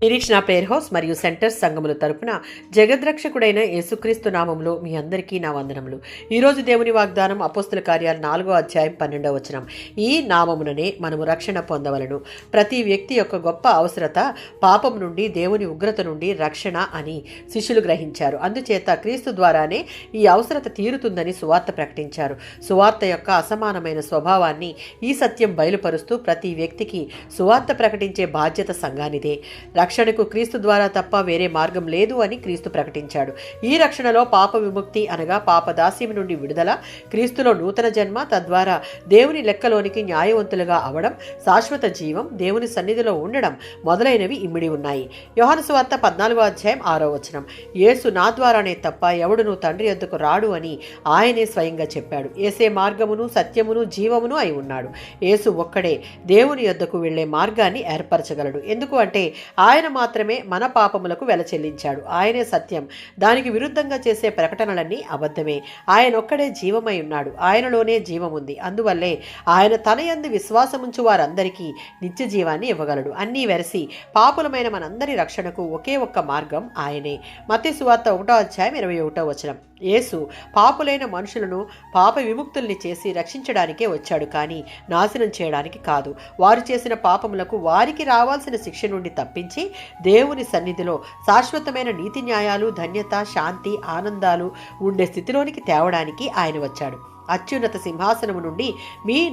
నిరీక్షణ prayer house మరియు centres సంఘముల తరపున జగద్రక్షకుడైన యేసుక్రీస్తు నామములో మీ అందరికీ నా వందనములు. ఈరోజు దేవుని వాగ్దానం అపోస్తుల కార్యాలు 4వ అధ్యాయం 12వ వచనం. ఈ నామముననే మనము రక్షణ పొందవలను. ప్రతి వ్యక్తి యొక్క గొప్ప అవసరత పాపం నుండి, దేవుని ఉగ్రత నుండి రక్షణ అని శిష్యులు గ్రహించారు. అందుచేత క్రీస్తు ద్వారానే ఈ అవసరత తీరుతుందని సువార్త ప్రకటించారు. సువార్త యొక్క అసమానమైన స్వభావాన్ని ఈ సత్యం బయలుపరుస్తూ ప్రతి వ్యక్తికి సువార్త ప్రకటించే బాధ్యత సంఘానిదే. రక్షణకు క్రీస్తు ద్వారా తప్ప వేరే మార్గం లేదు అని క్రీస్తు ప్రకటించాడు. ఈ రక్షణలో పాప విముక్తి అనగా పాపదాస్యం నుండి విడుదల, క్రీస్తులో నూతన జన్మ, తద్వారా దేవుని లెక్కలోనికి న్యాయవంతులుగా అవడం, శాశ్వత జీవం, దేవుని సన్నిధిలో ఉండడం మొదలైనవి ఇమిడి ఉన్నాయి. యోహాను సువార్త 14వ అధ్యాయం 6వ వచనం. యేసు నా ద్వారానే తప్ప ఎవడును తండ్రి యొద్దకు రాడు అని ఆయనే స్వయంగా చెప్పాడు. యేసే మార్గమును, సత్యమును, జీవమును అయి ఉన్నాడు. యేసు ఒక్కడే దేవుని యొద్దకు వెళ్లే మార్గాన్ని ఏర్పరచగలడు. ఎందుకు అంటే ఆయన మాత్రమే మన పాపములకు వెల చెల్లించాడు. ఆయనే సత్యం. దానికి విరుద్ధంగా చేసే ప్రకటనలన్నీ అబద్ధమే. ఆయన ఒక్కడే జీవమై ఉన్నాడు. ఆయనలోనే జీవముంది. అందువల్లే ఆయన తన యందు విశ్వాసముంచు వారందరికీ నిత్య జీవాన్ని ఇవ్వగలడు. అన్నీ వెరసి పాపులమైన మనందరి రక్షణకు ఒకే ఒక్క మార్గం ఆయనే. మత్తయి సువార్త 1వ అధ్యాయం 21వ వచనం. యేసు పాపులైన మనుషులను పాప విముక్తుల్ని చేసి రక్షించడానికే వచ్చాడు, కానీ నాశనం చేయడానికి కాదు. వారు చేసిన పాపములకు వారికి రావాల్సిన శిక్ష నుండి తప్పించి దేవుని సన్నిధిలో శాశ్వతమైన నీతి న్యాయాలు, ధన్యత, శాంతి, ఆనందాలు ఉండే స్థితిలోనికి తేవడానికి ఆయన వచ్చాడు. అత్యున్నత సింహాసనము నుండి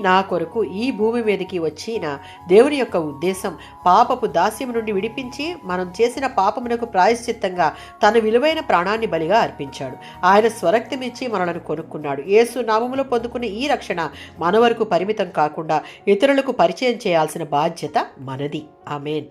నా కొరకు ఈ భూమి మీదకి వచ్చిన దేవుని యొక్క ఉద్దేశం పాపపు దాస్యము నుండి విడిపించి మనం చేసిన పాపమునకు ప్రాయశ్చిత్తంగా తన విలువైన ప్రాణాన్ని బలిగా అర్పించాడు. ఆయన స్వరక్తమిచ్చి మనలను కొనుక్కున్నాడు. యేసు నామములో పొందుకున్న ఈ రక్షణ మన వరకు పరిమితం కాకుండా ఇతరులకు పరిచయం చేయాల్సిన బాధ్యత మనది. ఆమేన్.